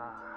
Ah.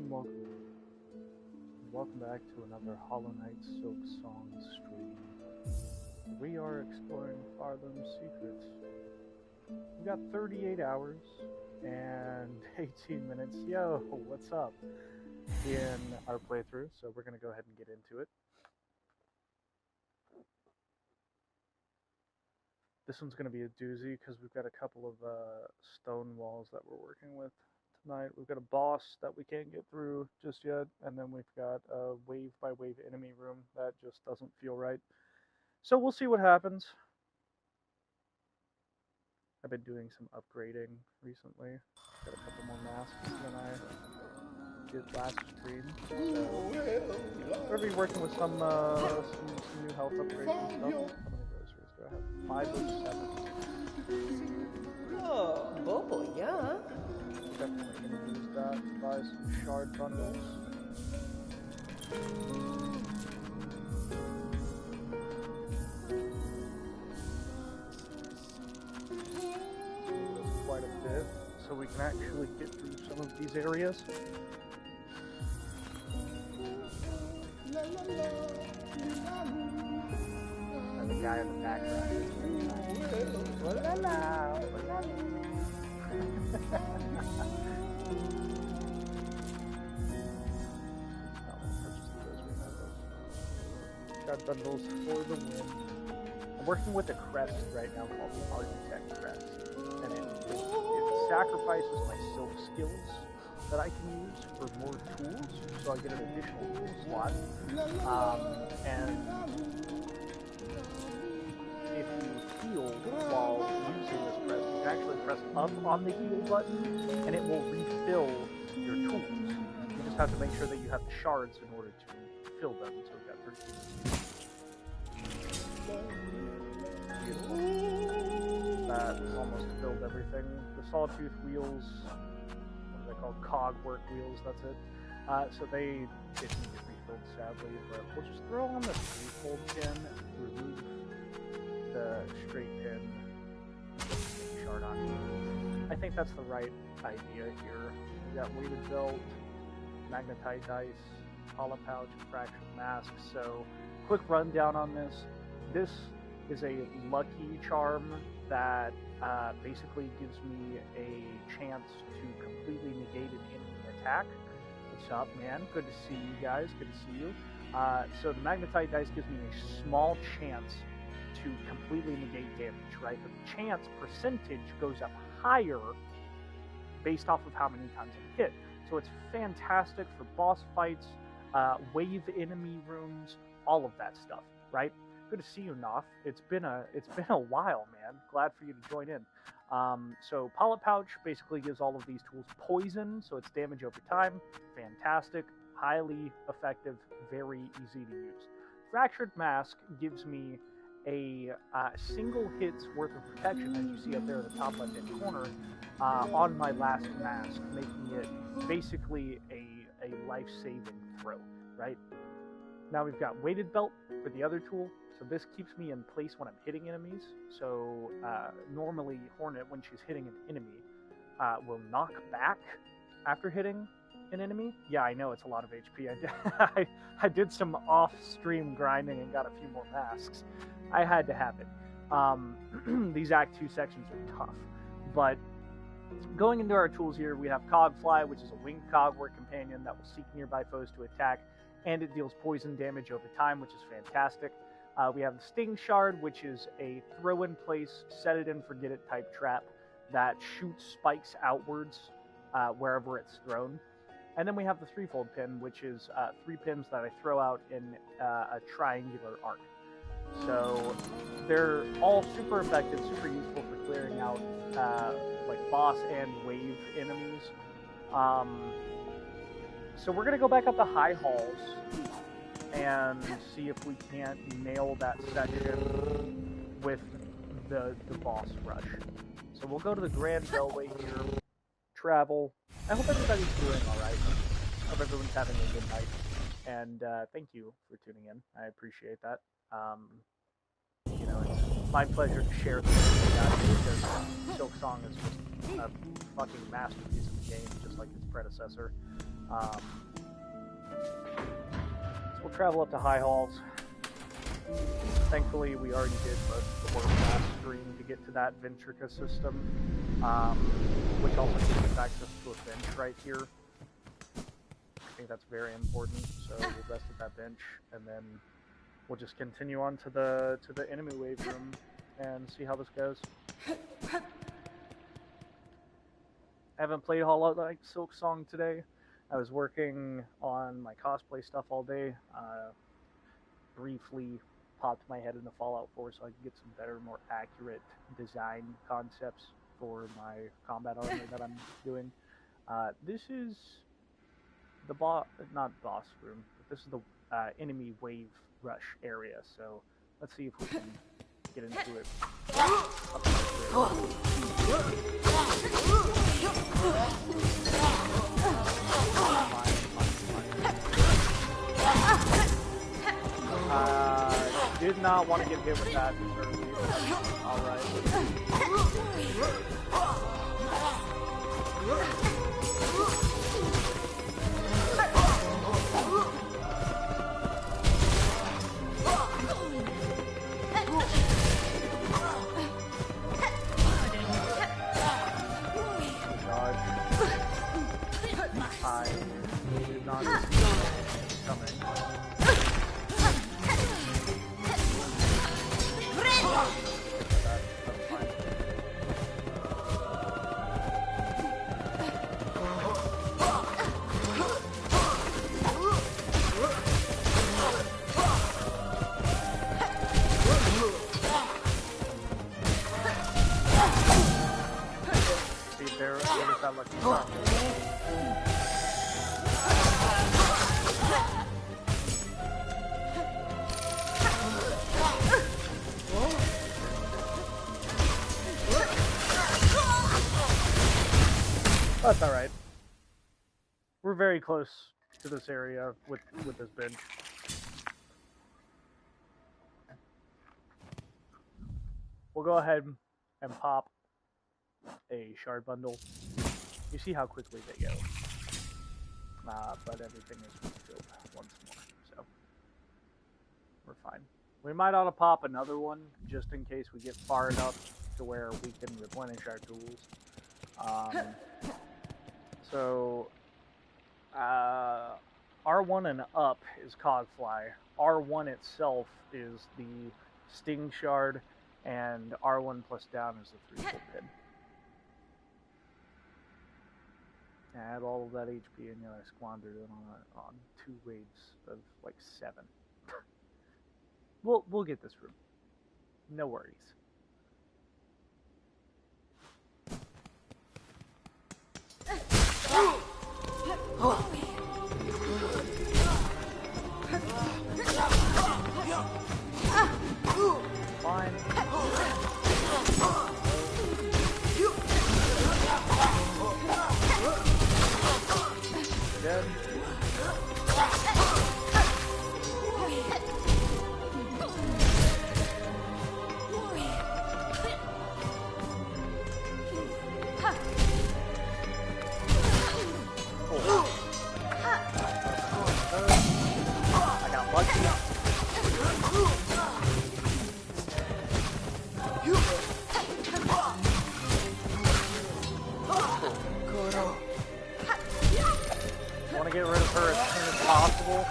welcome. Welcome back to another Hollow Knight Silksong stream. We are exploring Pharloom's secrets. We've got 38 hours and 18 minutes. Yo, what's up? In our playthrough, so we're going to go ahead and get into it. This one's going to be a doozy because we've got a couple of stone walls that we're working with tonight. We've got a boss that we can't get through just yet, and then we've got a wave by wave enemy room that just doesn't feel right. So we'll see what happens. I've been doing some upgrading recently. Got a couple more masks than I did last stream. So we're going to be working with some new health upgrades and stuff. How many rosaries do I have? 5 or 7. Oh, Bobo, yeah. Definitely going to use that to buy some shard bundles. That's quite a bit, so we can actually get through some of these areas. And the guy in the background is Got bundles for the win. I'm working with a crest right now called the Architect Crest, and it sacrifices my silk skills that I can use for more tools, so I get an additional tool slot. And if you heal while using this crest, you can actually press up on the heal button, and it will refill your tools. You just have to make sure that you have the shards in order to fill them. So we've got 13. That almost filled everything. The sawtooth wheels, what are they called? Cog work wheels, that's it. So they didn't get refilled, sadly, but we'll just throw on the 3-fold pin, remove the straight pin, and put the shard on. I think that's the right idea here. We got weighted belt, magnetite dice, hollow pouch, fractured mask. So, quick rundown on this. This is a lucky charm that basically gives me a chance to completely negate an enemy attack. What's up, man? Good to see you guys. Good to see you. So the magnetite dice gives me a small chance to completely negate damage, right? But the chance percentage goes up higher based off of how many times I'm hit. So it's fantastic for boss fights, wave enemy rooms, all of that stuff, right? Good to see you, Noth. It's been a while, man. Glad for you to join in. So Polyp Pouch basically gives all of these tools poison, so it's damage over time. Fantastic, highly effective, very easy to use. Fractured Mask gives me a single hit's worth of protection, as you see up there in the top left-hand corner, on my last mask, making it basically a life-saving throw, right? Now we've got Weighted Belt for the other tool, so this keeps me in place when I'm hitting enemies. So normally Hornet, when she's hitting an enemy, will knock back after hitting an enemy. Yeah, I know it's a lot of HP. I did some off-stream grinding and got a few more masks. I had to have it. These Act 2 sections are tough, but going into our tools here, we have Cogfly, which is a winged cogwork companion that will seek nearby foes to attack, and it deals poison damage over time, which is fantastic. We have the Sting Shard, which is a throw-in-place, set-it-and-forget-it type trap that shoots spikes outwards wherever it's thrown. And then we have the 3-fold pin, which is 3 pins that I throw out in a triangular arc. So they're all super effective, super useful for clearing out like boss and wave enemies. So we're going to go back up the high halls and see if we can't nail that section with the boss rush. So we'll go to the Grand Bellway here, travel. I hope everybody's doing alright. Hope everyone's having a good night. And thank you for tuning in. I appreciate that. You know, it's my pleasure to share this with you guys because Silksong is just a fucking masterpiece of the game, just like its predecessor. So we'll travel up to High Halls. Thankfully, we already did most of the work last stream to get to that Ventrica system, which also gives us access to a bench right here. I think that's very important, so we'll rest at that bench, and then we'll just continue on to the enemy wave room and see how this goes. I haven't played a whole lot like Silksong today. I was working on my cosplay stuff all day. Briefly popped my head into Fallout 4 so I can get some better, more accurate design concepts for my combat armor that I'm doing. This is the not boss room, but this is the enemy wave rush area. So let's see if we can get into it. Did not want to get hit with that early. Alright. I did not see it coming. See, there is that lucky shot. That's alright. We're very close to this area with this bench. We'll go ahead and pop a shard bundle. You see how quickly they go. But everything is refilled once more, so we're fine. We might ought to pop another one just in case we get far enough to where we can replenish our tools. So, R1 and up is Cogfly. R1 itself is the Sting Shard, and R1 plus down is the 3-full pin. Add all of that HP, and I squandered it on 2 waves of like 7. We'll get this room. No worries. Fine. Dead. I got lucky. I want to get rid of her as soon as possible.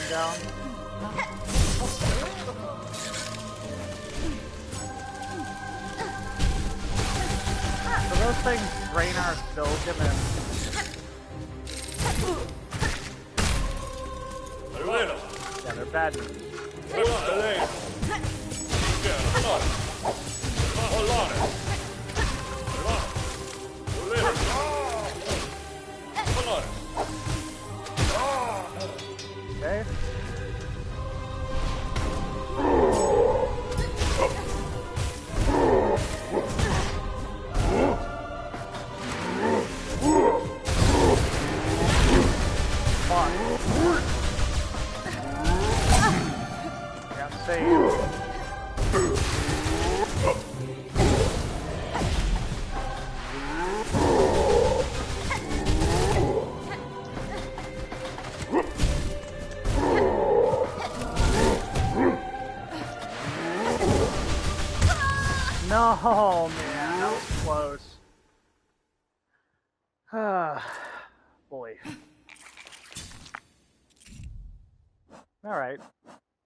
Down. So those things drain our silk and then... Yeah, they're bad news. Okay. save. No, man, that was close. Boy. Alright.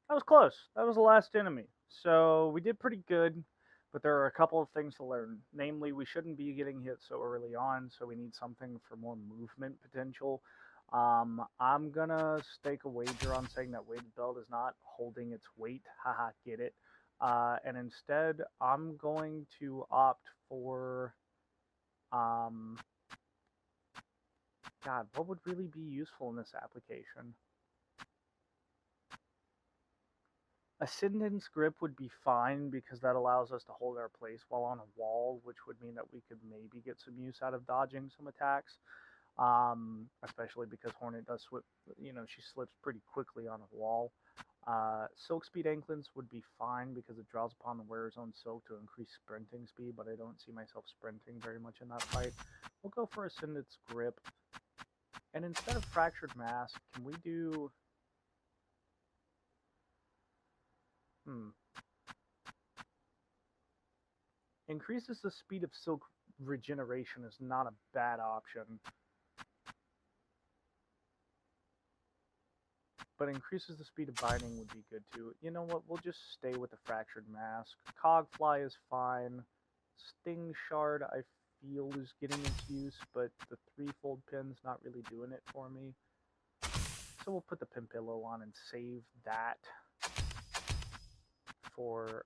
That was close. That was the last enemy. So we did pretty good, but there are a couple of things to learn. Namely, we shouldn't be getting hit so early on, so we need something for more movement potential. I'm gonna stake a wager on saying that weighted belt is not holding its weight. Haha, get it. And instead, I'm going to opt for, God, what would really be useful in this application? Ascendant's grip would be fine because that allows us to hold our place while on a wall, which would mean that we could maybe get some use out of dodging some attacks. Especially because Hornet does slip, she slips pretty quickly on a wall. Silk Speed Anklets would be fine because it draws upon the wearer's own silk to increase sprinting speed, but I don't see myself sprinting very much in that fight. We'll go for Ascendant's grip. And instead of Fractured Mask, can we do... Increases the speed of silk regeneration is not a bad option. But increases the speed of binding would be good too. You know what, we'll just stay with the Fractured Mask. Cogfly is fine. Sting Shard I feel is getting its use, but the threefold pin's not really doing it for me. So we'll put the Pin Pillow on and save that for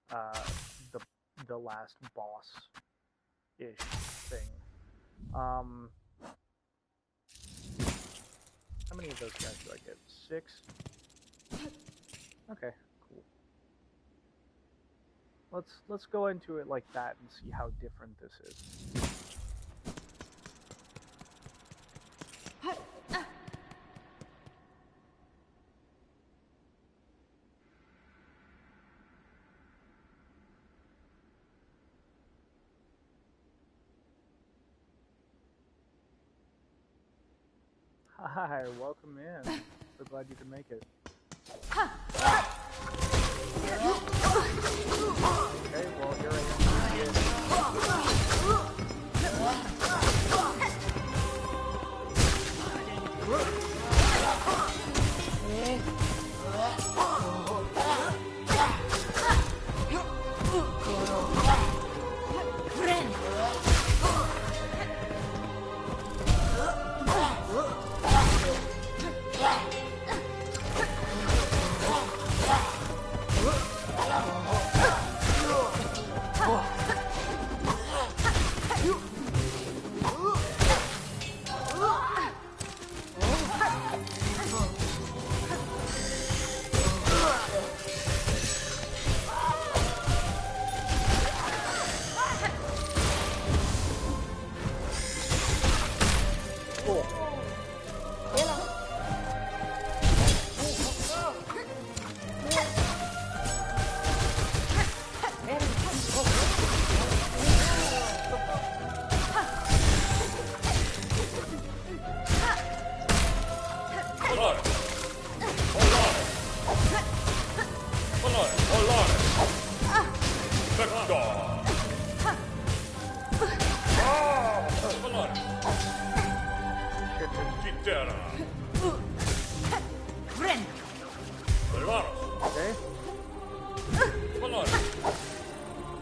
the last boss-ish thing. How many of those guys do I get? 6? Okay, cool. Let's go into it like that and see how different this is. Hi, welcome in. So glad you could make it. Okay, well, here I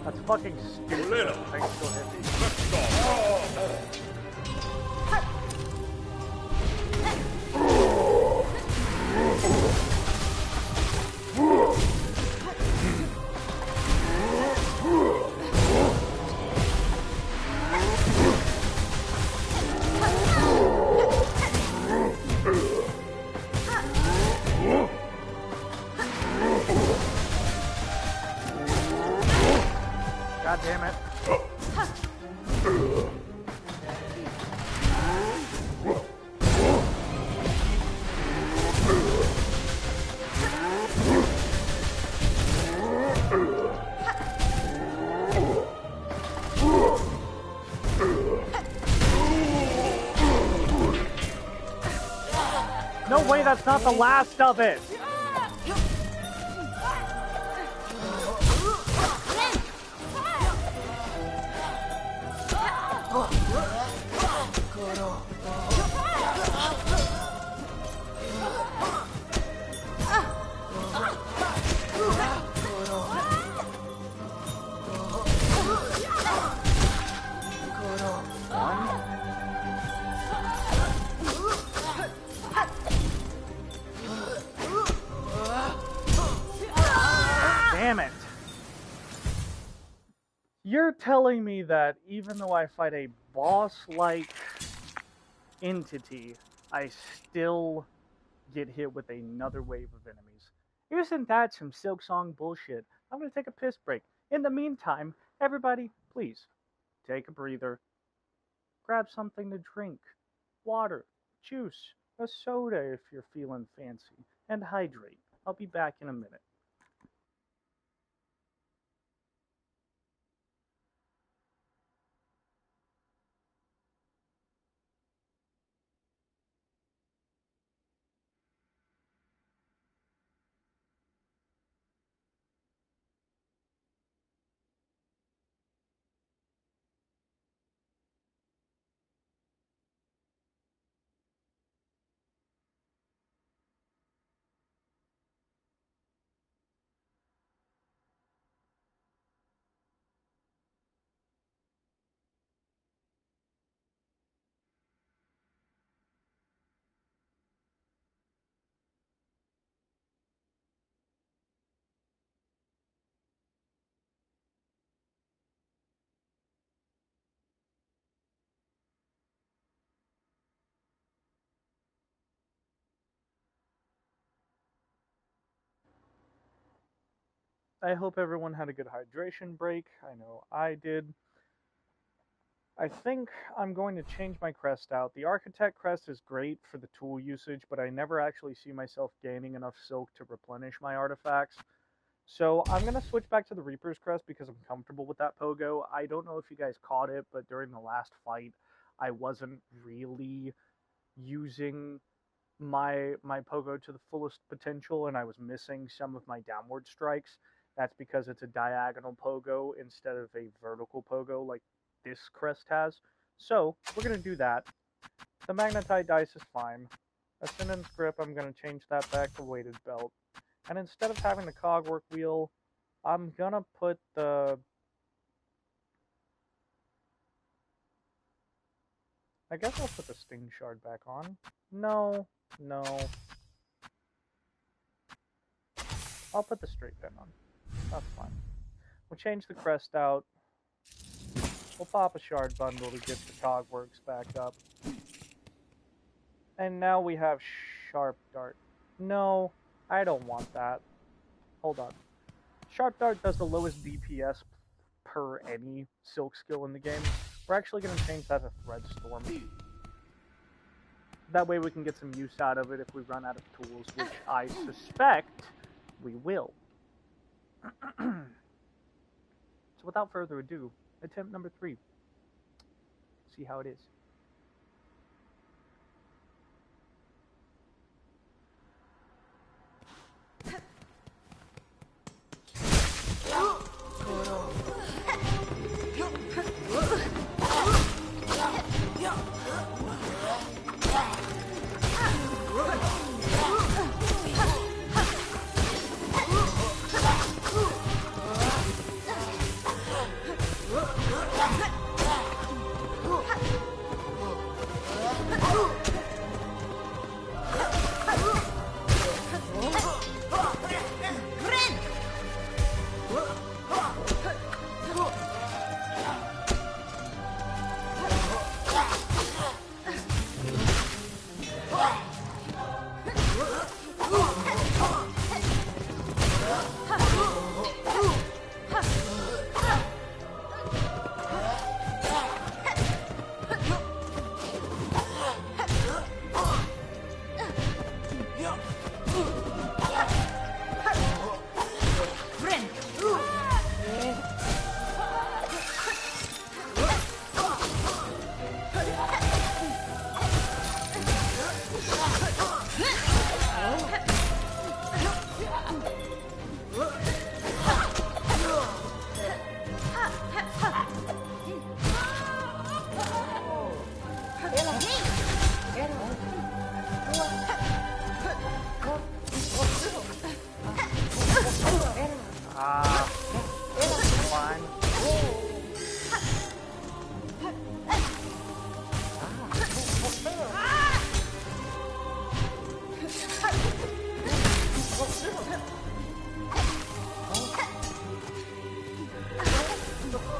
That's fucking stupid. Things still hit me. God damn it. way that's not the last of it. Damn it. You're telling me that even though I fight a boss-like entity, I still get hit with another wave of enemies. Isn't that some Silksong bullshit? I'm gonna take a piss break. In the meantime, everybody, please, take a breather. Grab something to drink. Water, juice, a soda if you're feeling fancy, and hydrate. I'll be back in a minute. I hope everyone had a good hydration break. I know I did. I think I'm going to change my crest out. The Architect crest is great for the tool usage, but I never actually see myself gaining enough silk to replenish my artifacts. So I'm going to switch back to the Reaper's crest because I'm comfortable with that pogo. I don't know if you guys caught it, but during the last fight, I wasn't really using my pogo to the fullest potential, and I was missing some of my downward strikes. That's because it's a diagonal pogo instead of a vertical pogo like this crest has. So we're going to do that. The magnetite dice is fine. Ascendant's grip, I'm going to change that back to weighted belt. And instead of having the cogwork wheel, I'm going to put the... I guess I'll put the sting shard back on. No. I'll put the straight pin on. That's fine. We'll change the crest out. We'll pop a shard bundle to get the cogworks back up. And now we have Sharp Dart. No, I don't want that. Hold on. Sharp Dart does the lowest DPS per any silk skill in the game. We're actually going to change that to Thread Storm. That way we can get some use out of it if we run out of tools, which I suspect we will. So without further ado, attempt number 3. See how it is.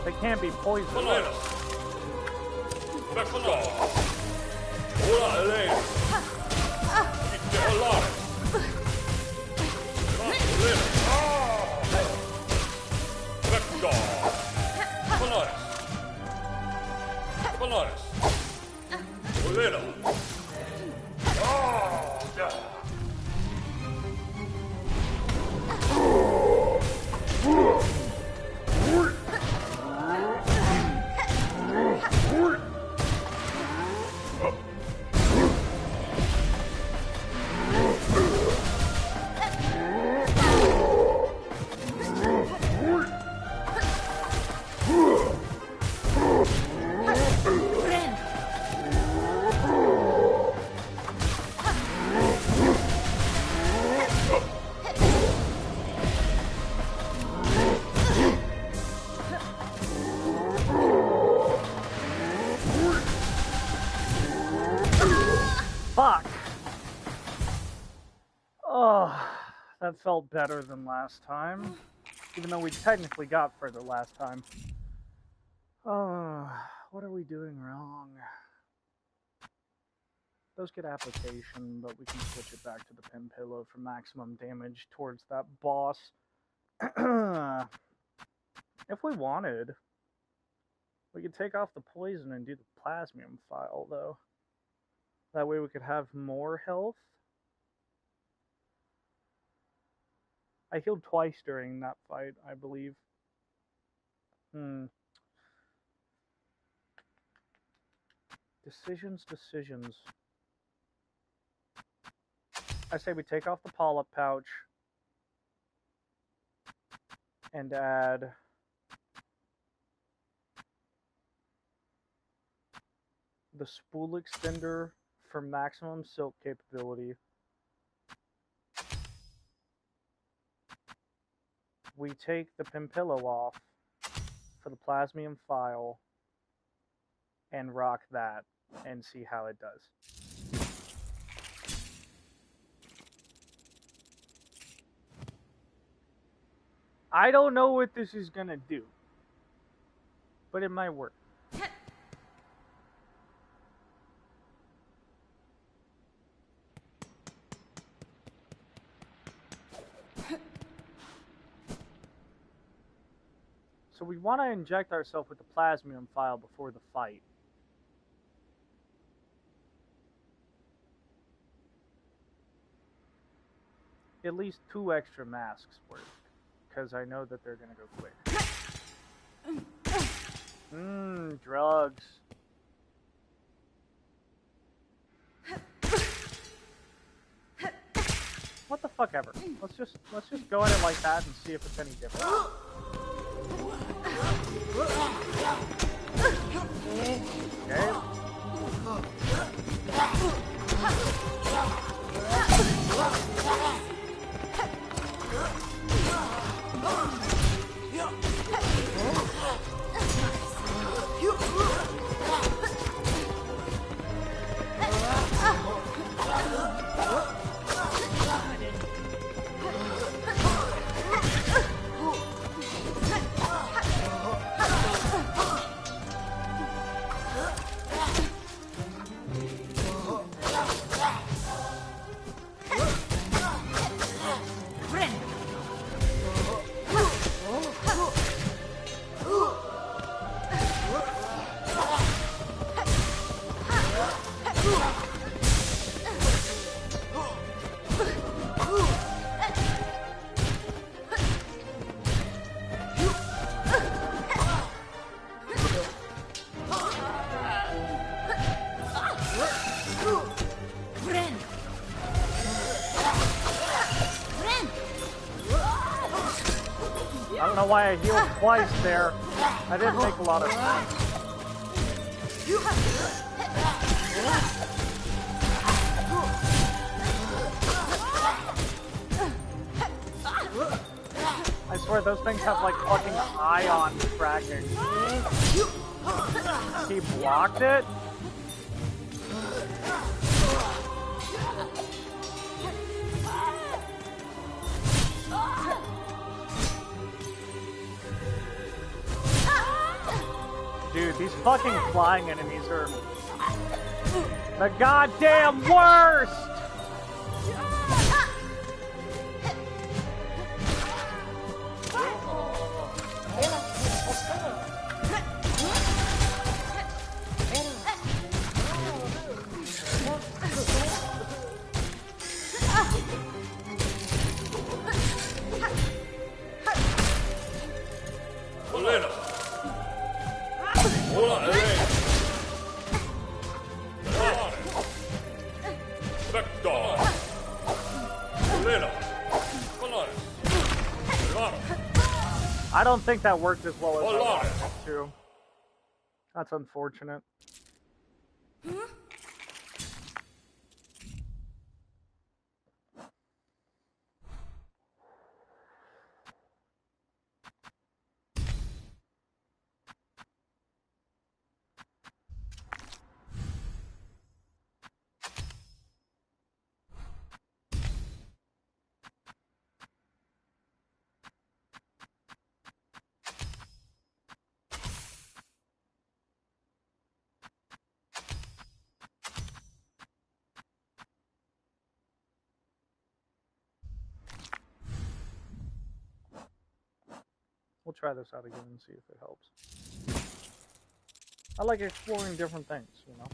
They can't be poisoned. Valerus. Vector. Ora Elaine. Itte Olaris. Valerus. Vector. Valerus. Valerus. Valera. Fuck. Oh, that felt better than last time. Even though we technically got further last time. Oh, what are we doing wrong? Those get application, but we can switch it back to the pin pillow for maximum damage towards that boss. If we wanted, we could take off the poison and do the plasmium file, though. That way we could have more health. I healed twice during that fight, I believe. Decisions. I say we take off the polyp pouch and add the spool extender for maximum silk capability. We take the pin pillow off for the plasmium file and rock that and see how it does. I don't know what this is gonna do, but it might work. So we want to inject ourselves with the plasmium file before the fight. At least 2 extra masks worth, because I know that they're going to go quick. Drugs. What the fuck ever. Let's just go at it like that and see if it's any different. Okay. I don't know why I healed twice there. I didn't make a lot of sense. I swear those things have like fucking ion tracking. He blocked it? These fucking flying enemies are the goddamn worst! I don't think that worked as well as I wanted it to. That's unfortunate. We'll try this out again and see if it helps. I like exploring different things, you know?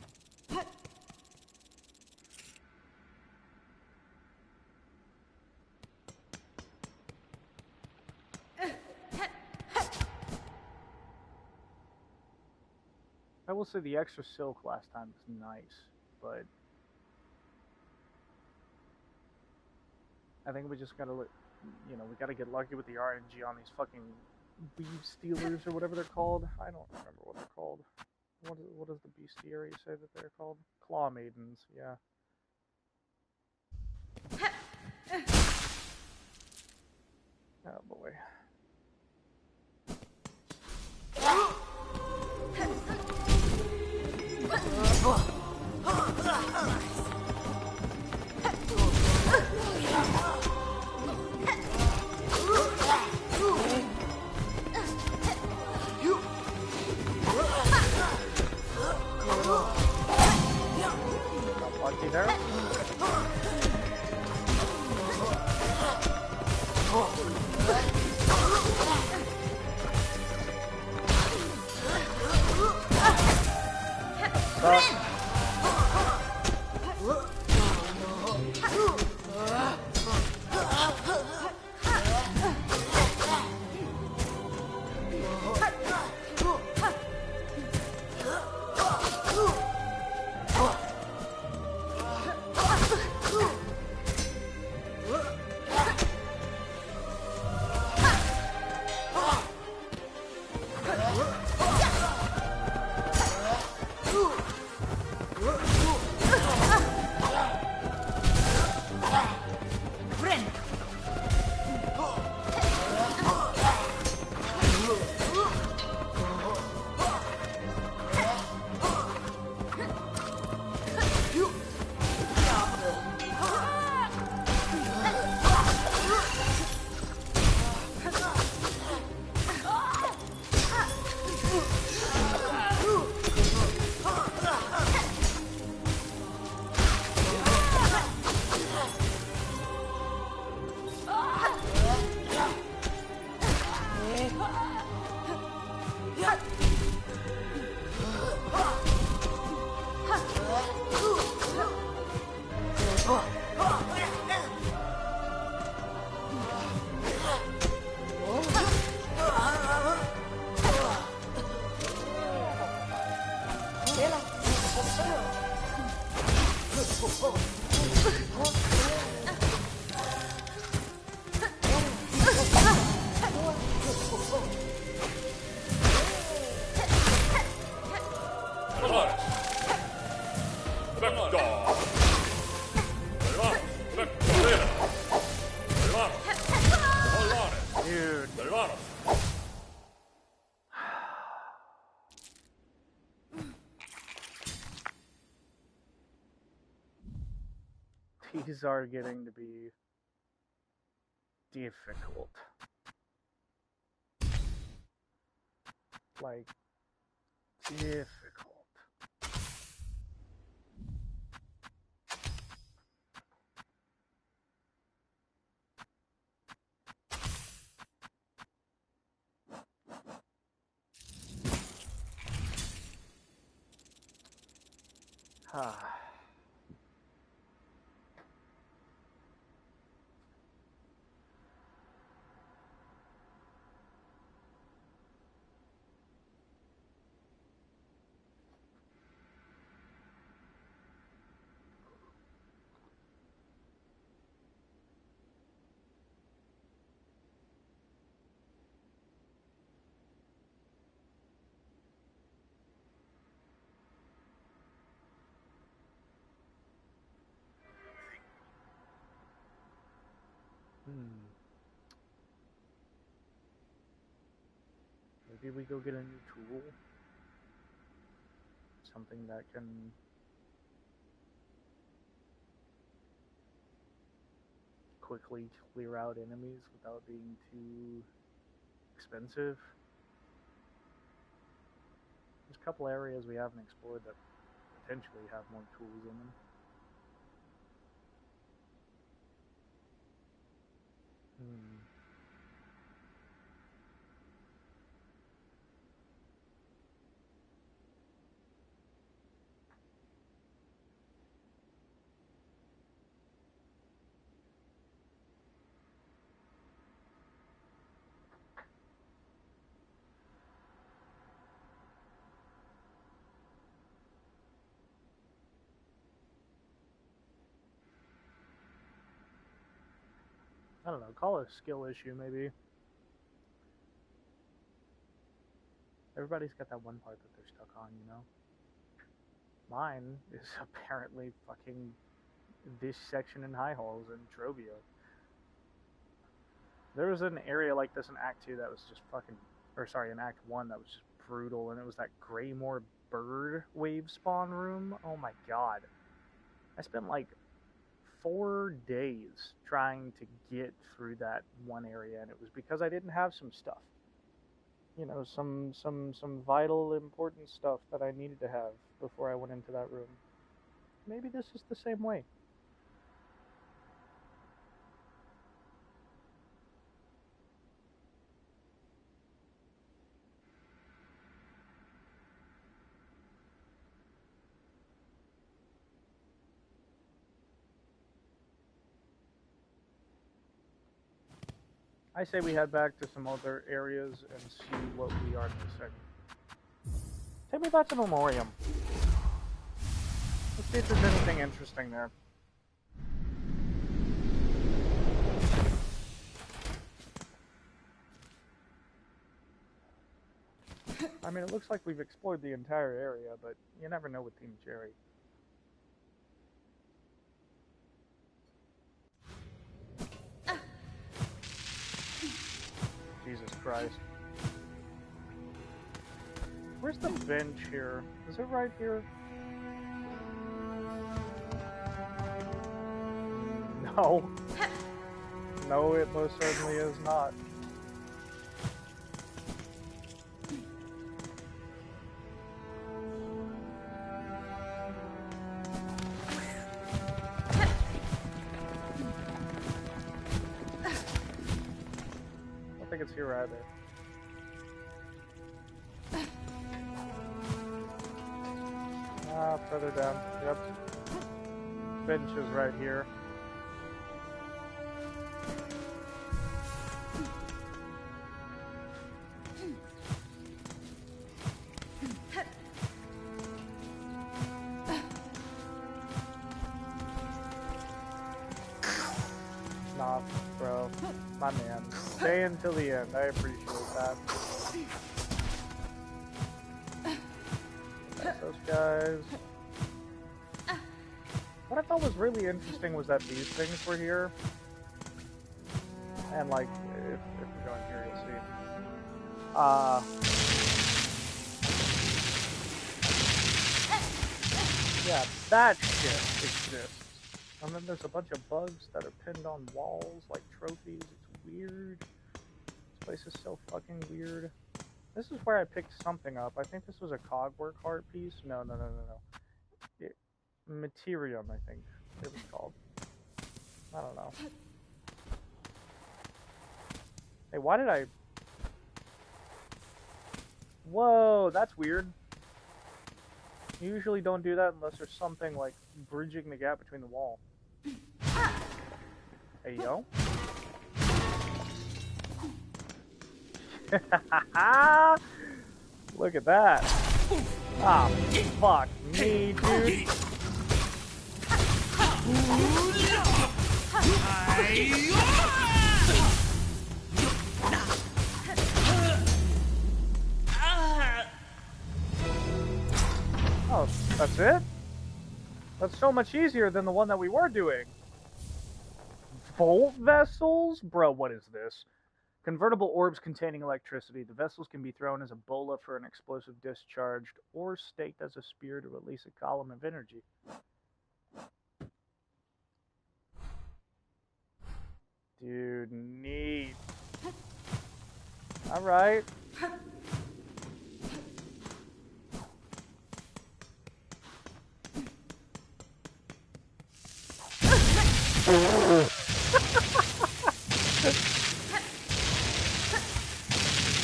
I will say the extra silk last time was nice, but I think we just gotta, you know, we gotta get lucky with the RNG on these fucking weave stealers or whatever they're called. I don't remember what they're called. What does the bestiary say that they're called? Claw maidens, yeah. Oh boy. Lucky there. These are getting to be difficult. Like, difficult. Ah. Maybe we go get a new tool. Something that can quickly clear out enemies without being too expensive. There's a couple areas we haven't explored that potentially have more tools in them. I don't know, call it a skill issue maybe. Everybody's got that one part that they're stuck on, you know? Mine is apparently fucking this section in High Halls and Trovio. There was an area like this in Act 2 that was just fucking, or sorry, in Act 1 that was just brutal, and it was that Greymore bird wave spawn room. Oh my god. I spent like 4 days trying to get through that one area, and it was because I didn't have some stuff. You know, some vital, important stuff that I needed to have before I went into that room. Maybe this is the same way. I say we head back to some other areas and see what we are missing. Take me back to Memoriam. Let's see if there's anything interesting there. I mean, it looks like we've explored the entire area, but you never know with Team Jerry. Jesus Christ. Where's the bench here? Is it right here? No. No, it most certainly is not. I don't think it's here either. Ah, further down. Yep. Bench is right here. Nah, bro. My man. Stay until the end. I appreciate that. That's those guys. What I thought was really interesting was that these things were here. And like, if we go in here, you'll see. Yeah, that shit exists. And then there's a bunch of bugs that are pinned on walls like trophies. It's weird. This place is so fucking weird. This is where I picked something up. I think this was a cogwork heart piece. No. Materium, I think it was called. I don't know. Hey, why did I... Whoa, that's weird. You usually don't do that unless there's something like bridging the gap between the wall. Hey, yo. Look at that. Ah, fuck me, dude. Oh, that's it? That's so much easier than the one that we were doing. Volt vessels? Bro, what is this? Convertible orbs containing electricity. The vessels can be thrown as a bola for an explosive discharged, or staked as a spear to release a column of energy. Dude, neat. Alright.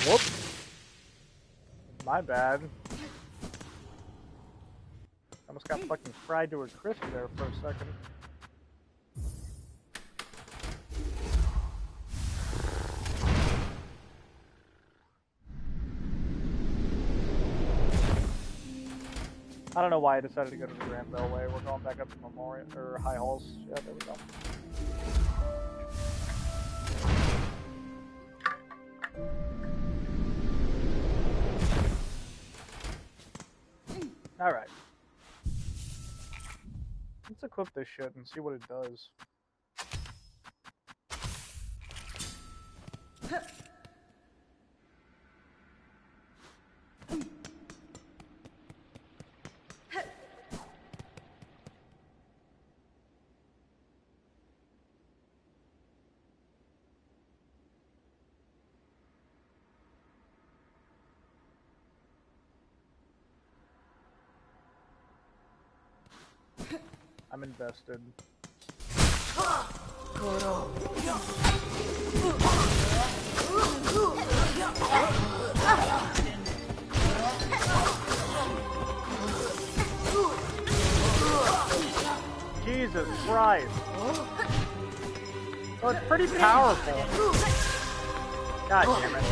Whoops. My bad. Almost got fucking fried to a crisp there for a second. I don't know why I decided to go to the Grand Bellway. We're going back up to Memorial or High Halls. Yeah, there we go. Alright. Let's equip this shit and see what it does. I'm invested. Jesus Christ. Oh, it's pretty powerful. God damn it.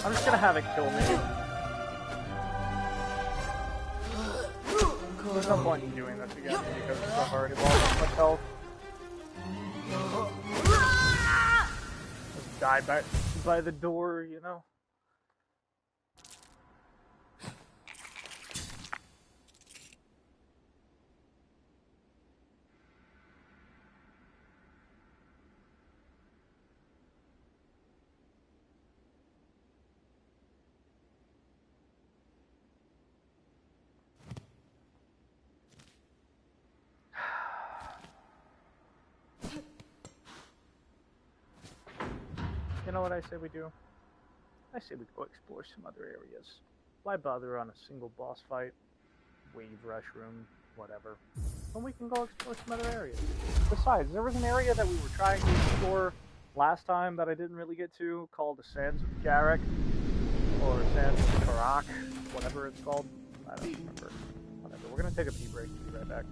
I'm just gonna have it kill me. There's no point in doing this again because I've already lost so much health. Just die by the door, you know? You know what I say we do? I say we go explore some other areas. Why bother on a single boss fight? Wave rush room, whatever. When we can go explore some other areas. Besides, there was an area that we were trying to explore last time that I didn't really get to, called the Sands of Garrick, or Sands of Karak, whatever it's called. I don't remember. Whatever. We're gonna take a pee break and be right back.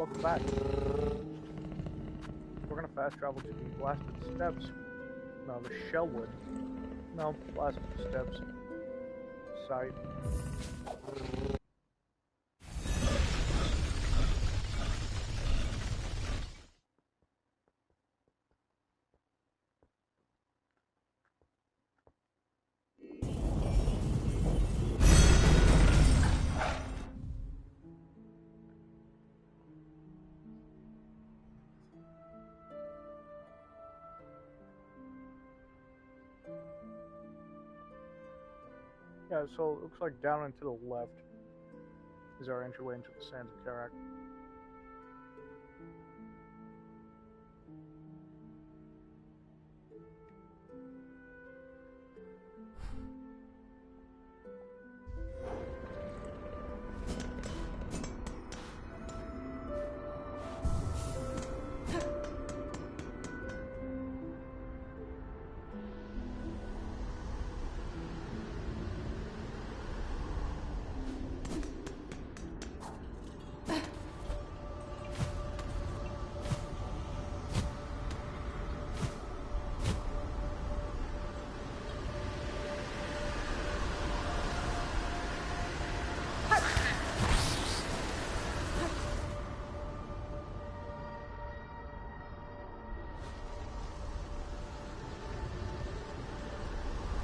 welcome back. We're gonna fast travel to the blasted steps. No, the Shellwood. No, blasted steps. Site. Yeah, so it looks like down and to the left is our entryway into the sands of Karak.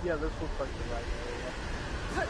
Yeah, this looks like the right area.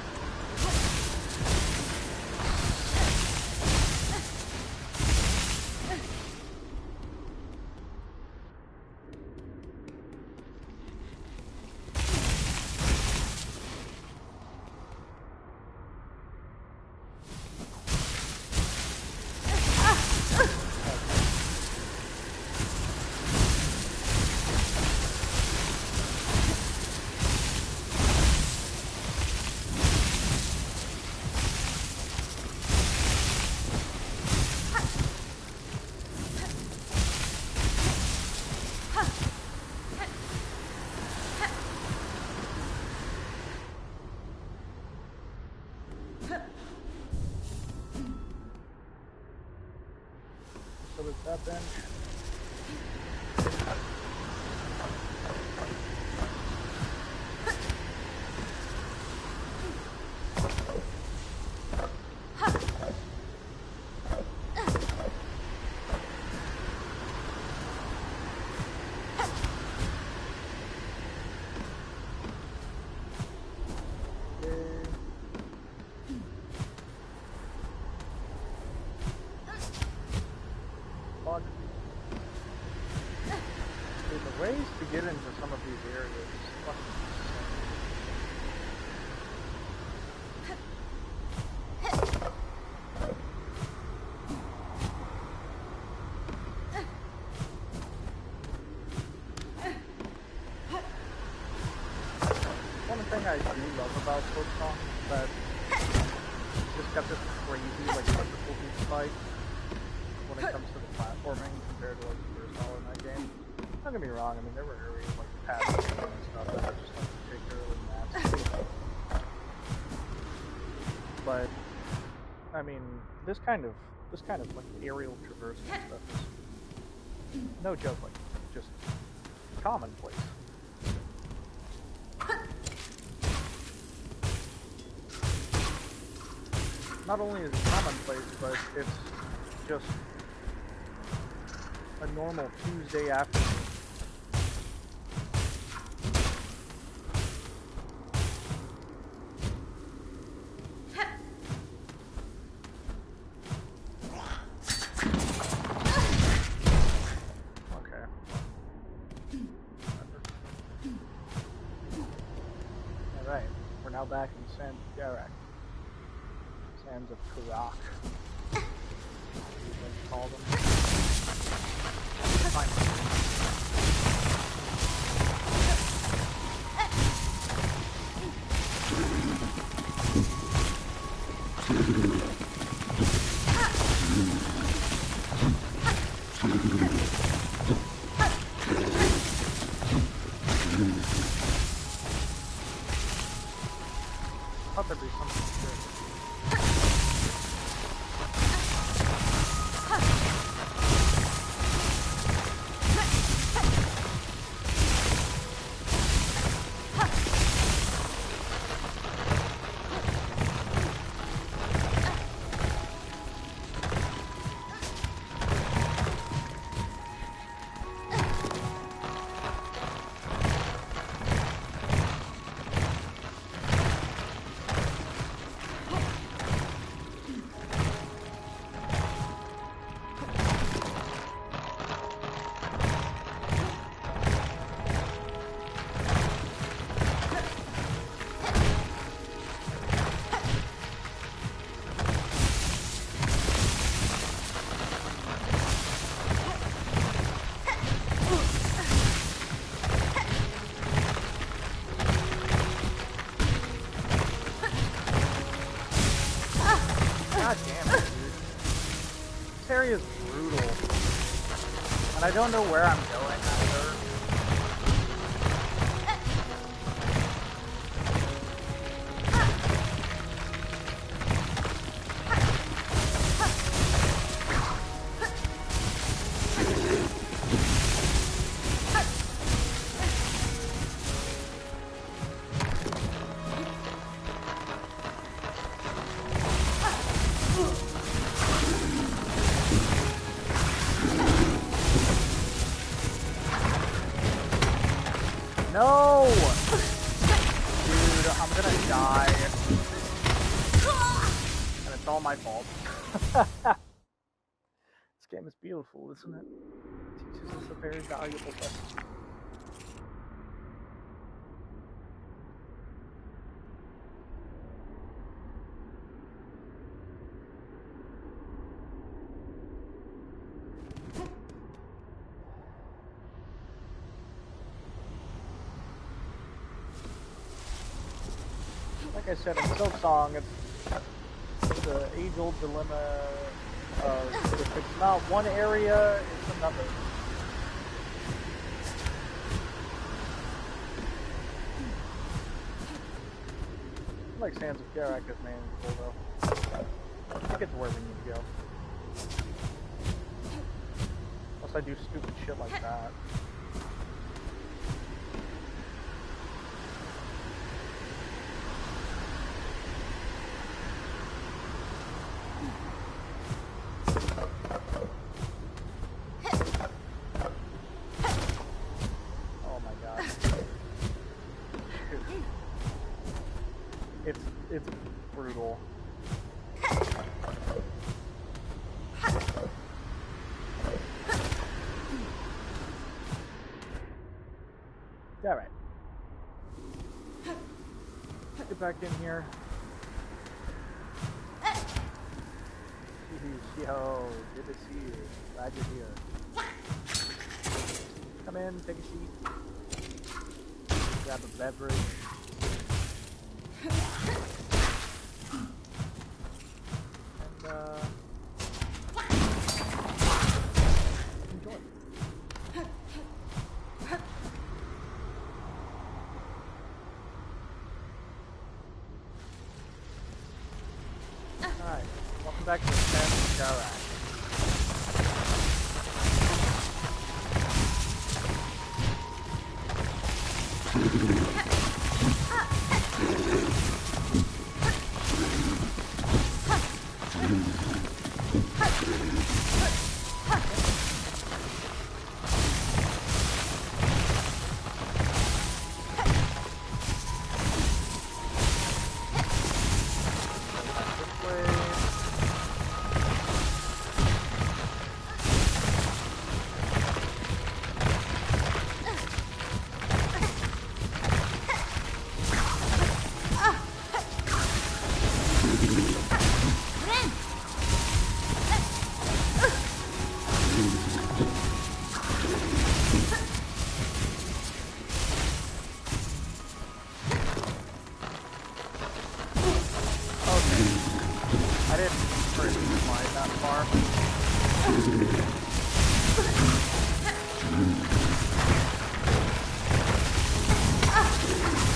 So there's that bench. The ways to get into some of these areas is fucking insane. One thing I do love about Silksong is that it's got this crazy like difficulty spike when it comes to the platforming compared to like the first level in that game. Don't get me wrong, I mean there were areas like the path and stuff that I just like particularly nasty. But I mean this kind of like aerial traversing stuff is no joke, like just commonplace. Not only is it commonplace, but it's just a normal Tuesday afternoon. Okay. Alright, we're now back in the sands of Karak. Sands of Karak. Let's call them. Fine. Thought there'd be something good. area is brutal. And I don't know where I'm going either. No! Dude, I'm gonna die. And it's all my fault. This game is beautiful, isn't it? It teaches us a very valuable lesson. Like I said in Silksong, it's the age-old dilemma of if it's not one area, it's another. I like Sands of Garak as manageable though. We'll get to where we need to go. Unless I do stupid shit like that. It's brutal. Alright. Get back in here. Yo, good to see you. Glad you're here. Come in, take a seat. Grab a beverage. Enjoy. Alright, welcome back to the Sands of Garak.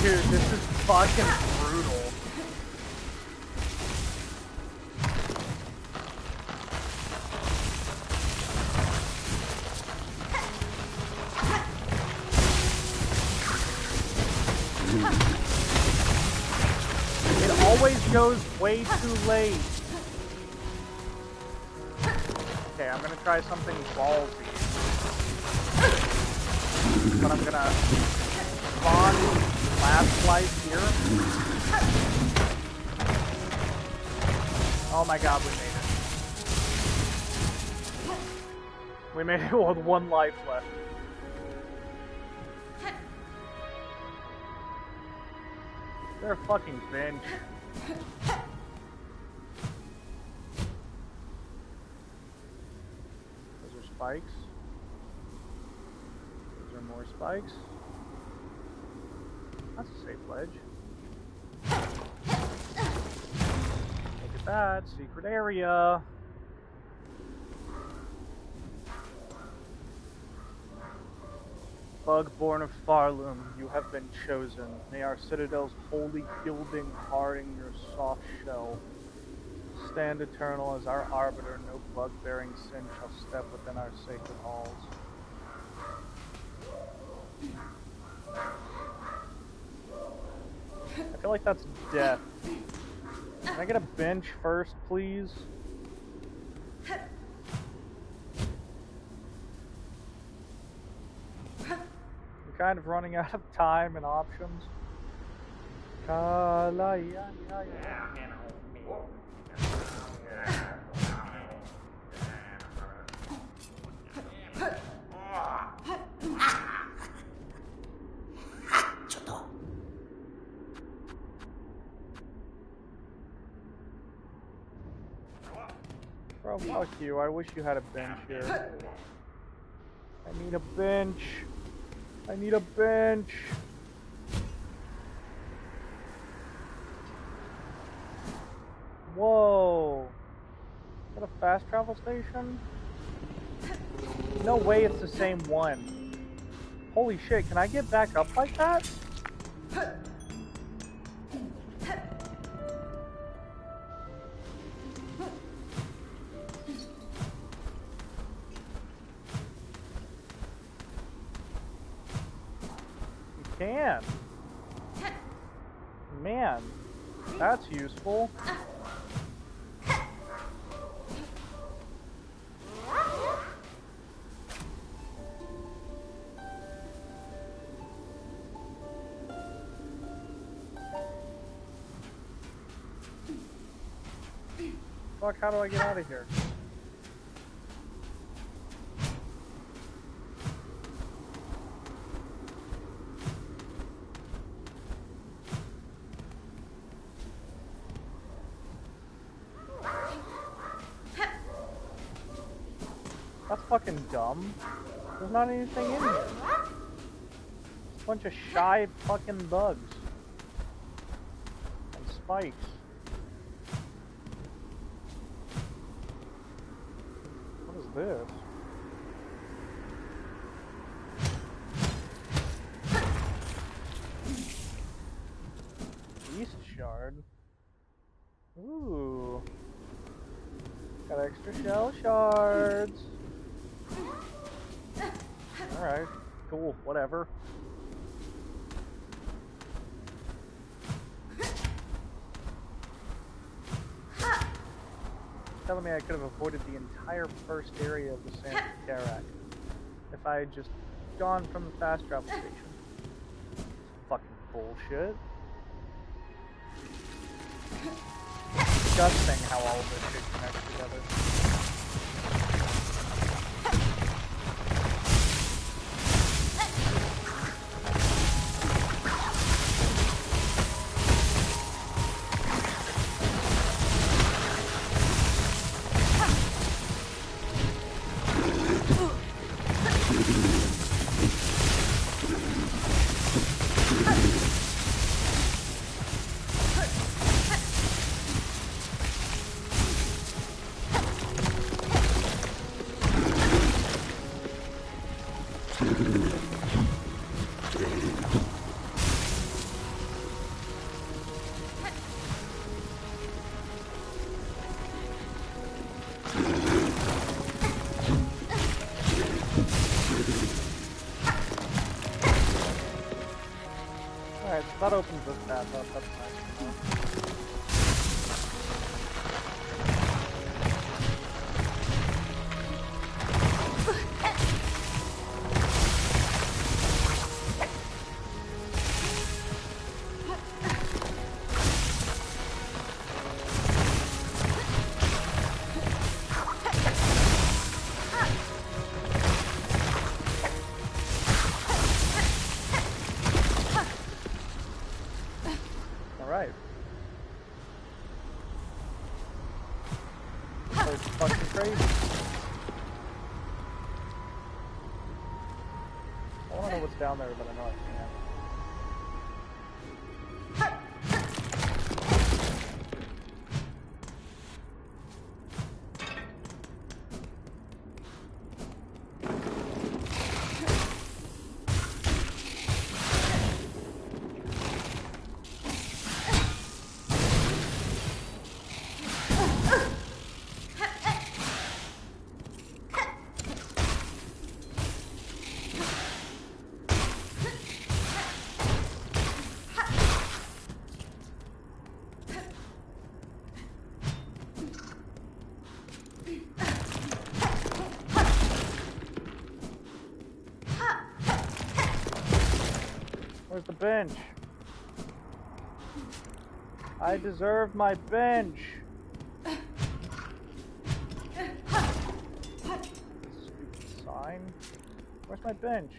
Dude, this is fucking brutal. It always goes way too late. Okay, I'm gonna try something ballsy. But I'm gonna spawn last life here. Oh my god, we made it. We made it with one life left. They're a fucking bench. Those are spikes. Those are more spikes. That's a safe ledge. Look at that, secret area. bug born of Pharloom, you have been chosen. May our citadel's holy gilding harden your soft shell. Stand eternal as our arbiter, no bug-bearing sin shall step within our sacred halls. I feel like that's death. Can I get a bench first, please? I'm kind of running out of time and options. Bro, fuck you. I wish you had a bench here. I need a bench. I need a bench. Whoa. Is that a fast travel station? No way it's the same one. Holy shit, can I get back up like that? Can. Man, that's useful. Fuck, how do I get out of here? That's fucking dumb. There's not anything in here. It's a bunch of shy fucking bugs. And spikes. What is this? Beast shard. Ooh. Got extra shell shards. Alright, cool, whatever. Telling me I could have avoided the entire first area of the Sands of Karak if I had just gone from the fast travel station. Fucking bullshit. Disgusting how all of this shit connects together. Alright, so that opens this path up, that's nice. Alright. It's fucking crazy. I wanna know what's down there, but I know I can't. Where's the bench? I deserve my bench. Stupid sign. Where's my bench?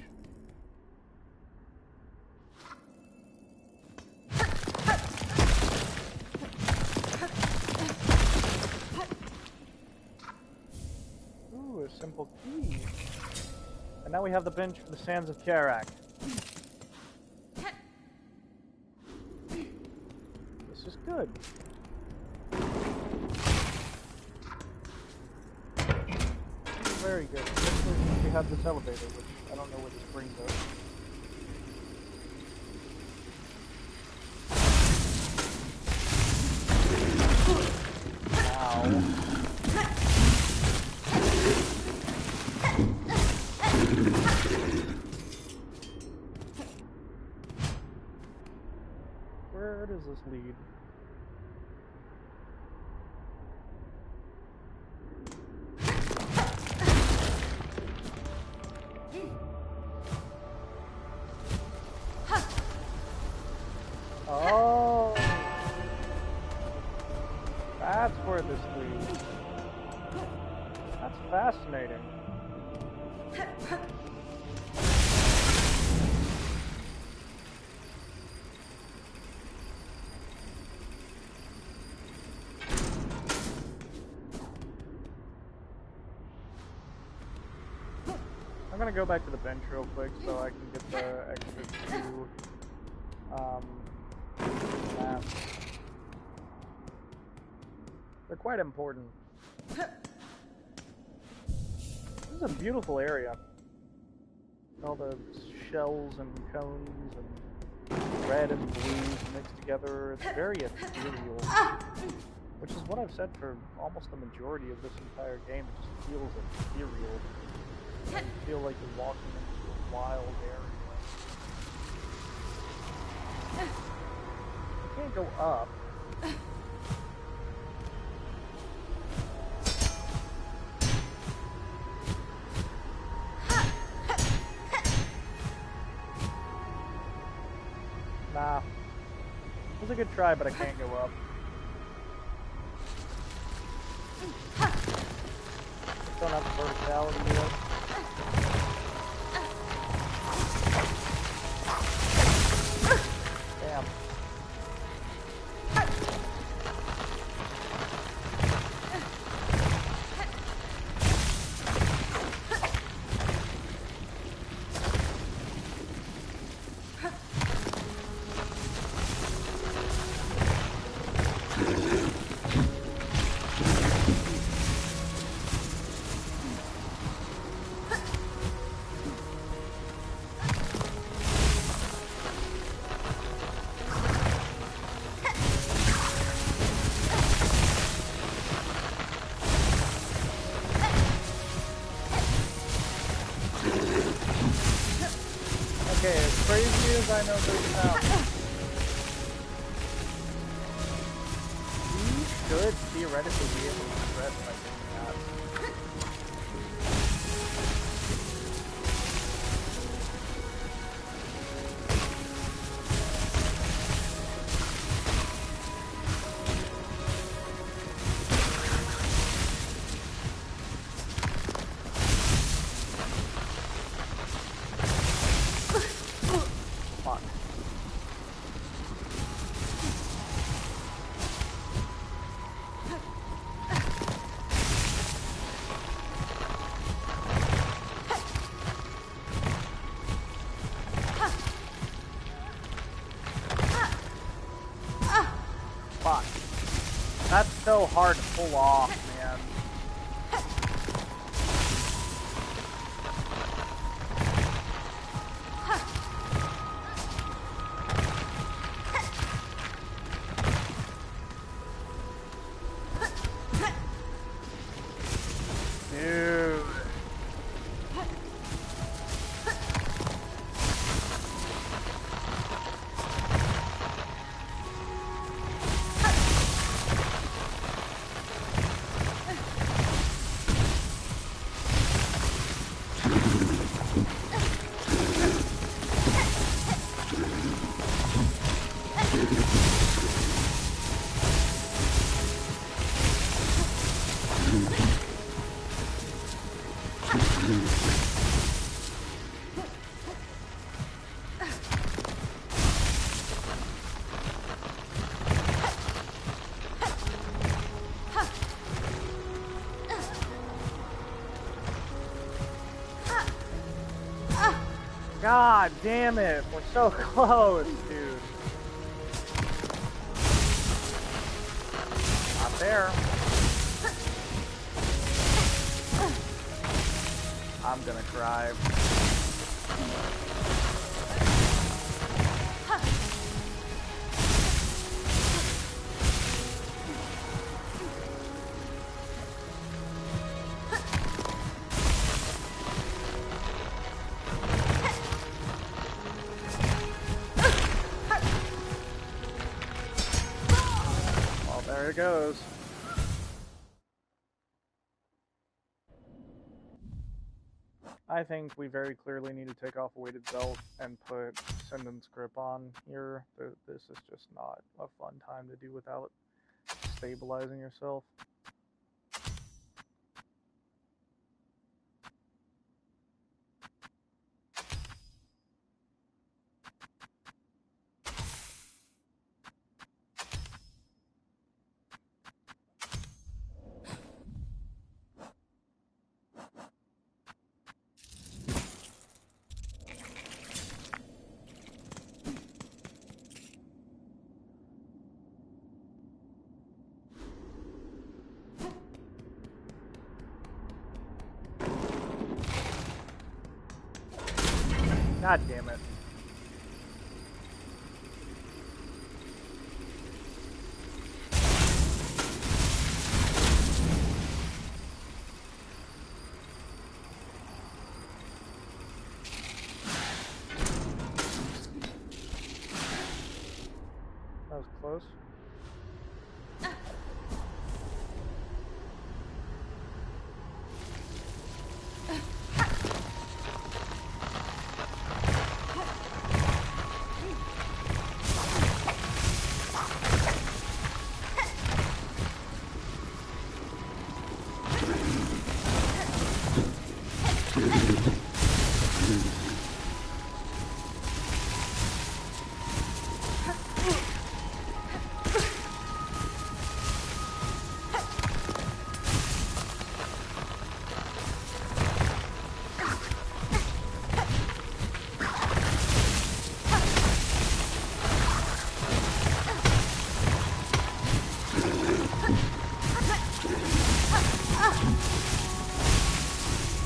Ooh, a simple key. And now we have the bench for the Sands of Karak. This is good. Very good. Especially since we have this elevator, which I don't know where this brings us. Ow. Where does this lead? Oh, that's where this leads. That's fascinating. I'm gonna go back to the bench real quick so I can get the extra two maps. They're quite important. This is a beautiful area. All the shells and cones and red and blues mixed together. It's very ethereal. Which is what I've said for almost the majority of this entire game. It just feels ethereal. You feel like you're walking into a wild area. You can't go up. Nah. It was a good try, but I can't go up. Don't have the verticality yet. Damn. Okay, as crazy as I know this sounds, we should theoretically be able to progress by doing that. Fuck. That's so hard to pull off, man. Dude. God damn it! We're so close, dude. Not there. I'm gonna cry. Well, there it goes. I think we very clearly need to take off a weighted belt and put Sendon's grip on here. This is just not a fun time to do without stabilizing yourself. God damn it. That was close.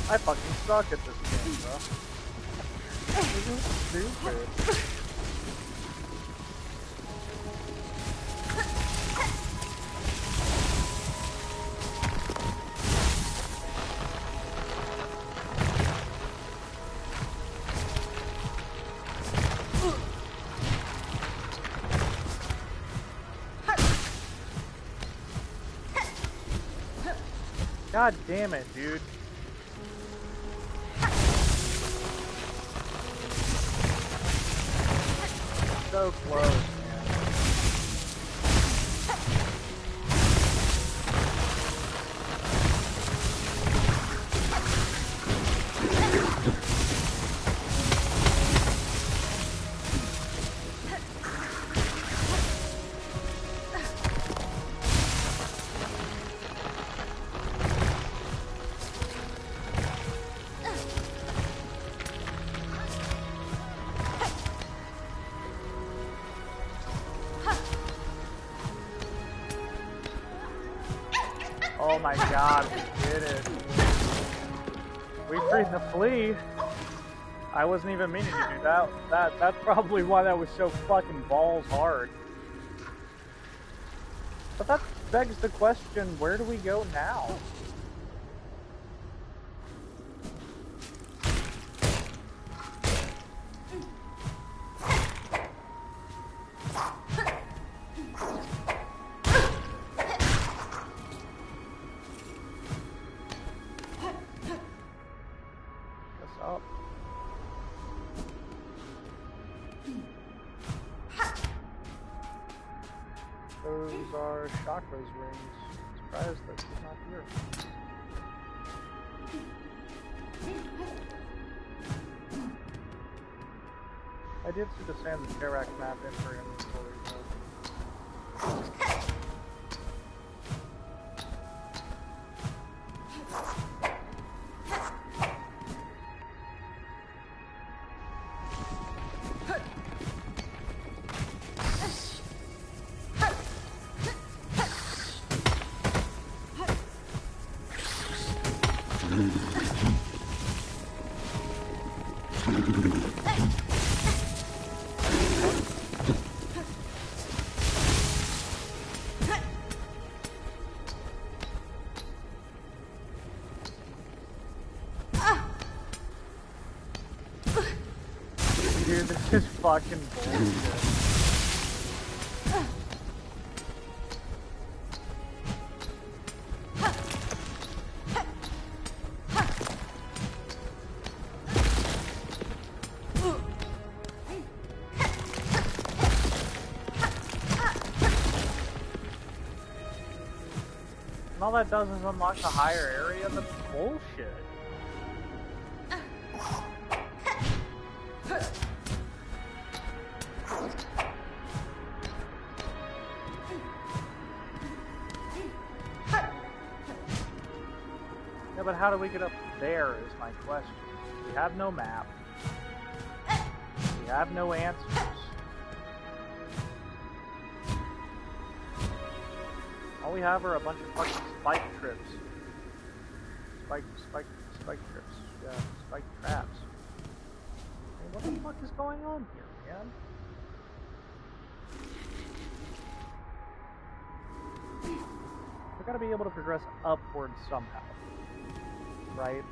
I fucking suck at this game, bro. This is stupid. God damn it, dude. So close, man. Oh my god, we did it. We freed the flea. I wasn't even meaning to do that. That's probably why that was so fucking balls hard. But that begs the question, where do we go now? Up. Those are Chakra's rings. Surprised that she's not here. I did see the Sands of Karak map in her inventory, though. Dude, this is fucking bullshit. And all that does is unlock a higher area. That's bullshit. Yeah, but how do we get up there is my question. We have no map. We have no answers. All we have are a bunch of fucking spike trips. Spike trips. Yeah, spike traps. Hey, what the fuck is going on here, man? We gotta be able to progress upwards somehow. Right?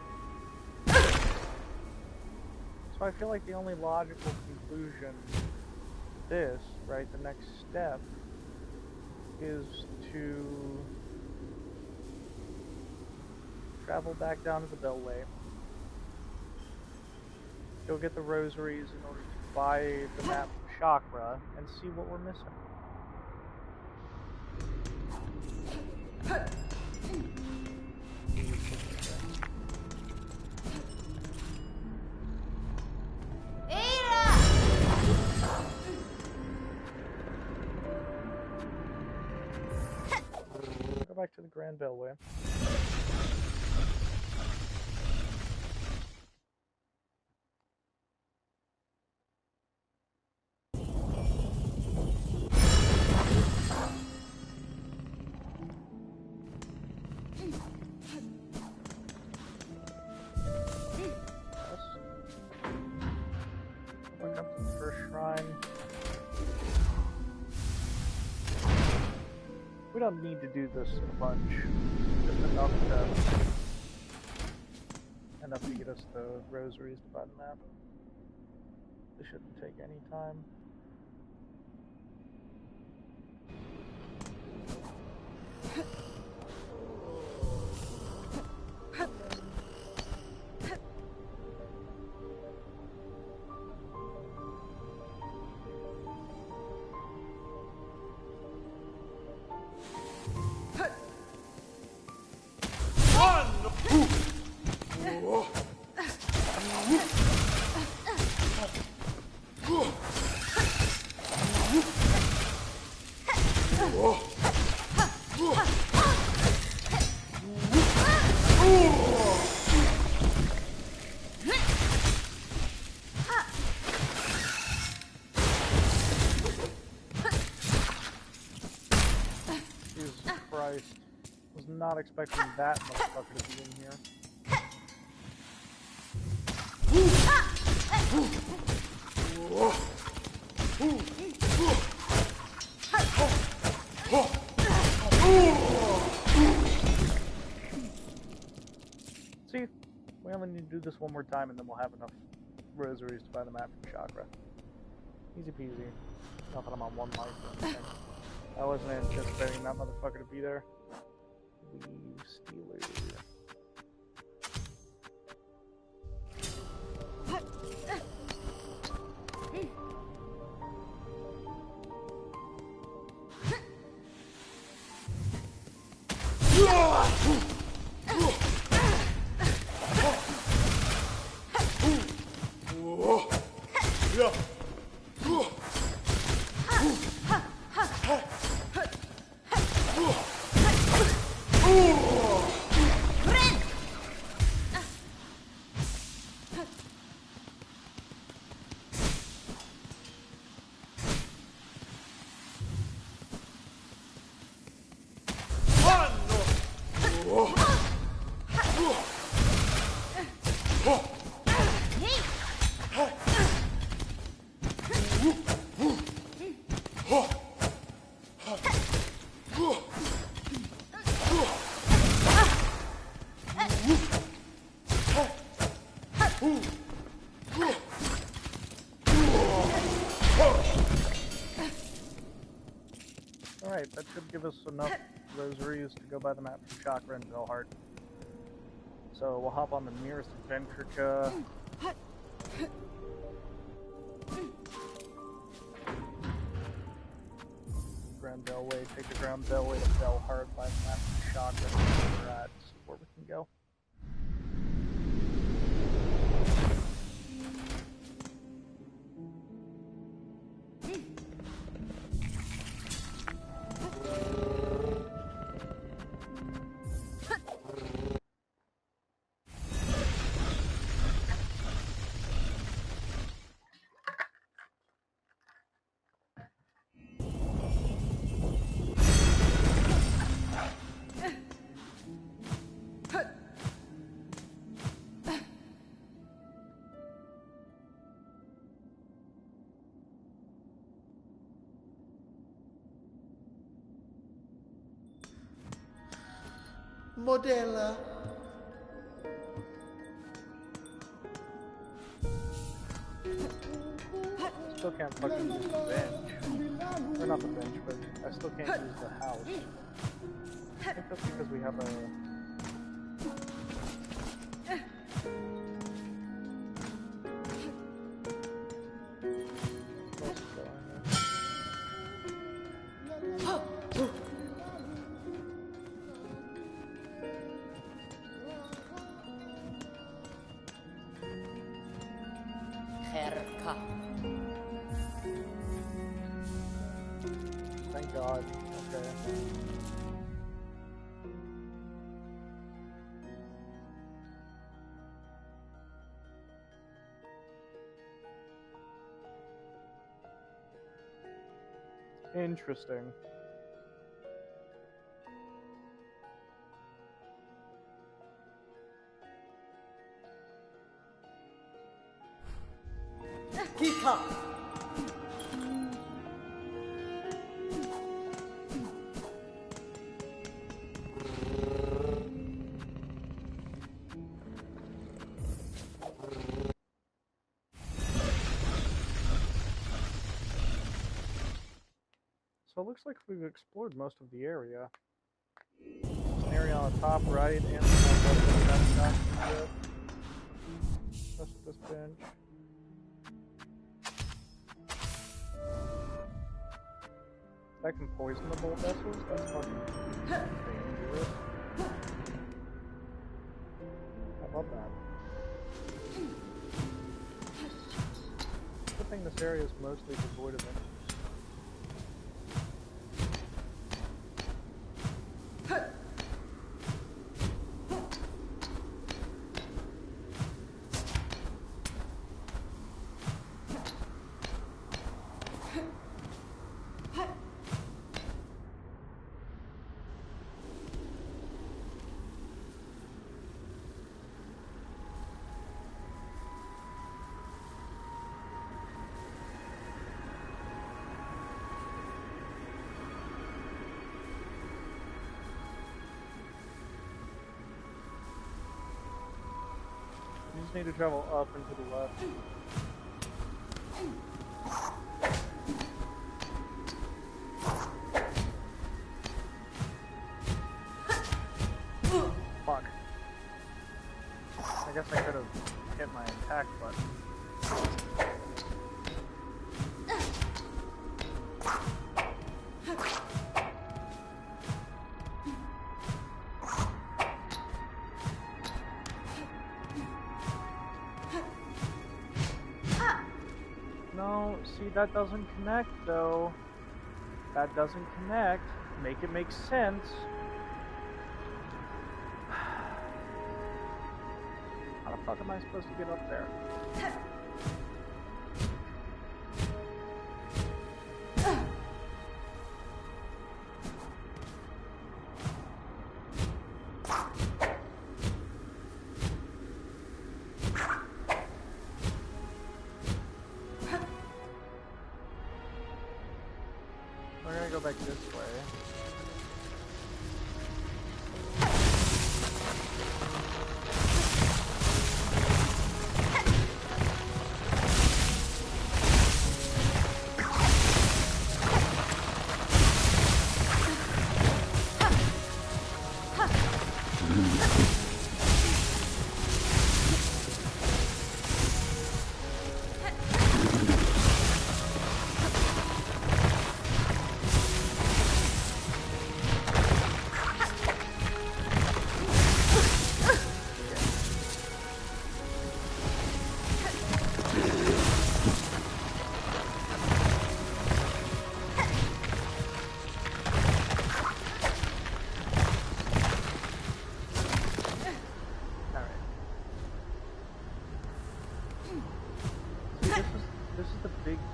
So I feel like the only logical conclusion to this, right, the next step, is to travel back down to the Bellway, go get the rosaries in order to buy the map from Chakra, and see what we're missing. Go back to the Grand Bellway. We don't need to do this a bunch. Just enough to get us the rosaries to buy the map. This shouldn't take any time. Was not expecting that motherfucker to be in here. See, we only need to do this one more time and then we'll have enough rosaries to buy the map from Chakra. Easy peasy. Not that I'm on one life or anything. I wasn't anticipating that motherfucker to be there. Leave Steeler. That should give us enough rosaries to go buy the map from Chakra and Velhart. So we'll hop on the nearest Adventure. Grand Bellway, take the Grand Bellway to Velhart, buy the map from Chakra, and where we're at, see where we can go. Modella. Still can't fucking use the bench. Or not the bench, but I still can't use the house. I think that's because we have a... Thank God. Okay. Interesting. Kika. So it looks like we've explored most of the area. There's an area on the top right and the top left that we haven't gotten yet. Rest of this bench. That can poison the bolt vessels? That's fucking dangerous. I love that. Good thing this area is mostly devoid of enemies. You just need to travel up and to the left. Fuck. I guess I could have hit my attack button. No, see, that doesn't connect, though. That doesn't connect. Make it make sense. How the fuck am I supposed to get up there? We're gonna go back this way.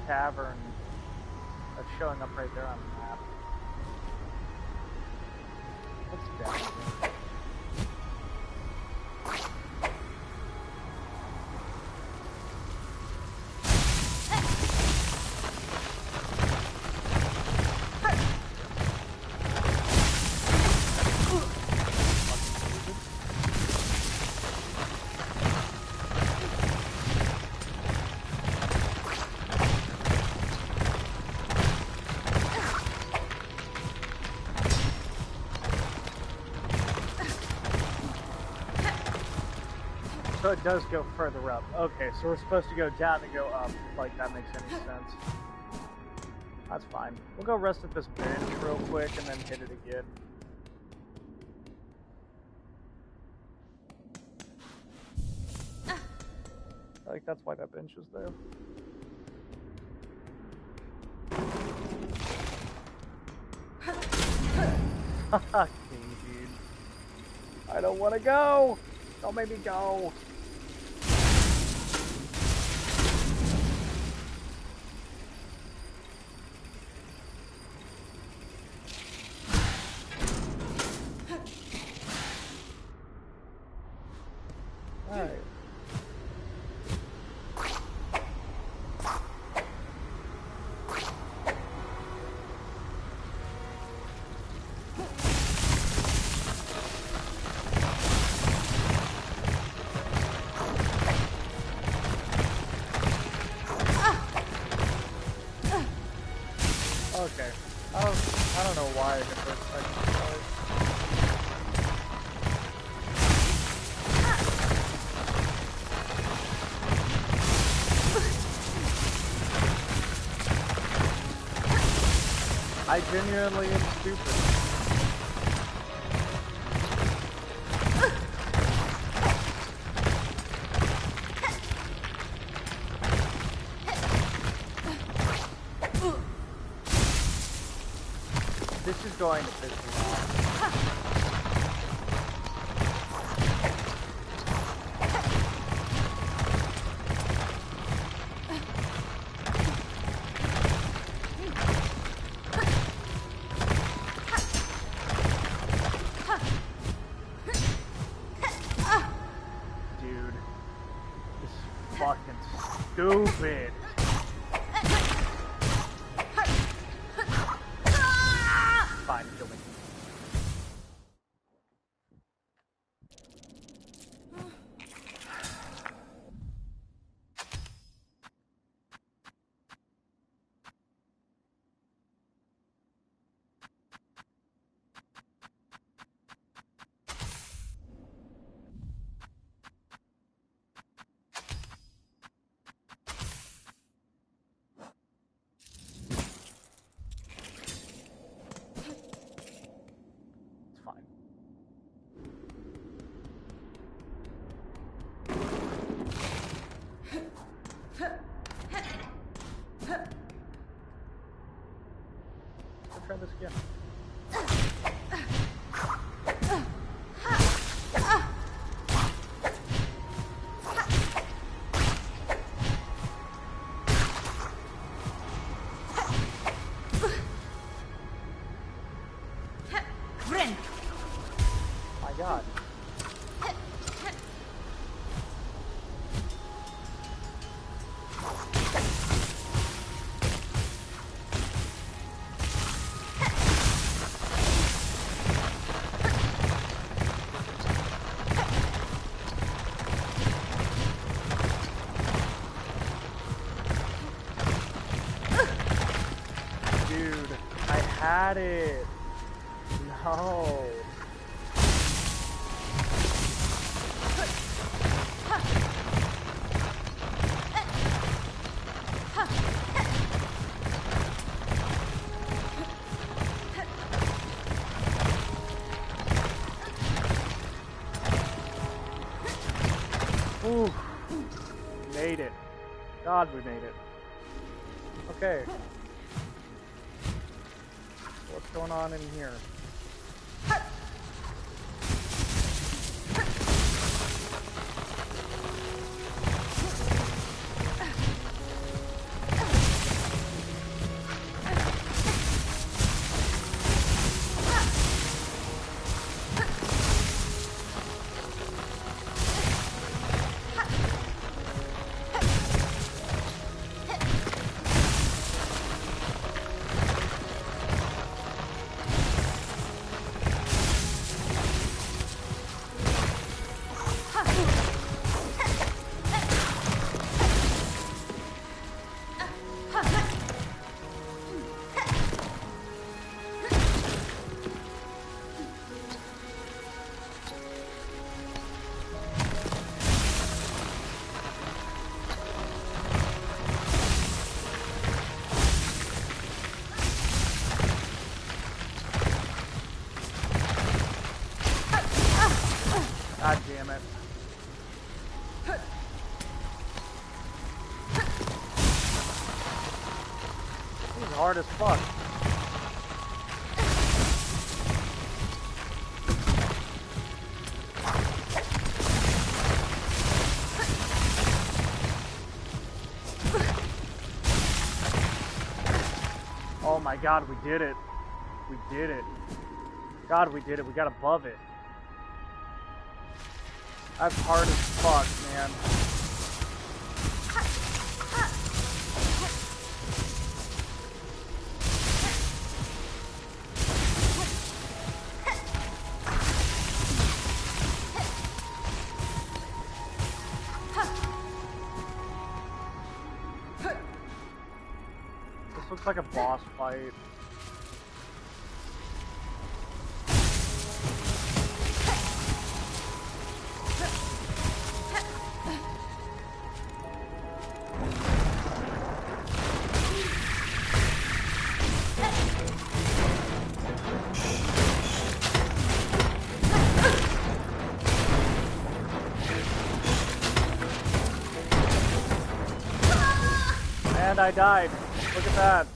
cavern that's showing up right there on the map. What's down here? So it does go further up. Okay, so we're supposed to go down to go up. Like, that makes any sense. That's fine. We'll go rest at this bench real quick and then hit it again. I think that's why that bench is there. Fuck me, dude. I don't want to go! Don't make me go! Alright. Okay. I don't know why I get those second stars. I genuinely am stupid. This is going to piss me off. Dude, this is fucking stupid. Fine, kill me. It's fine. Let's try this again. My God. Dude, I had it. No. Ooh, made it. God, we made it. Okay. What's going on in here? This is hard as fuck. Oh my god, we did it. We did it. God, we did it. We got above it. That's hard as fuck, man. This looks like a boss fight. And I died. Look at that.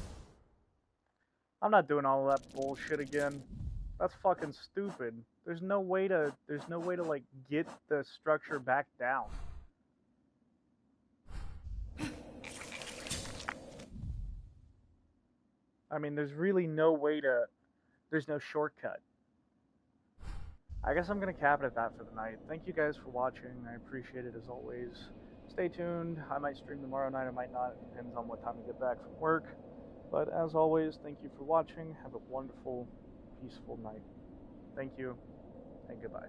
I'm not doing all of that bullshit again. That's fucking stupid. There's no way to like get the structure back down. I mean, there's really no way to, there's no shortcut. I guess I'm gonna cap it at that for the night. Thank you guys for watching. I appreciate it as always. Stay tuned. I might stream tomorrow night, I might not. It depends on what time I get back from work. But as always, thank you for watching. Have a wonderful, peaceful night. Thank you, and goodbye.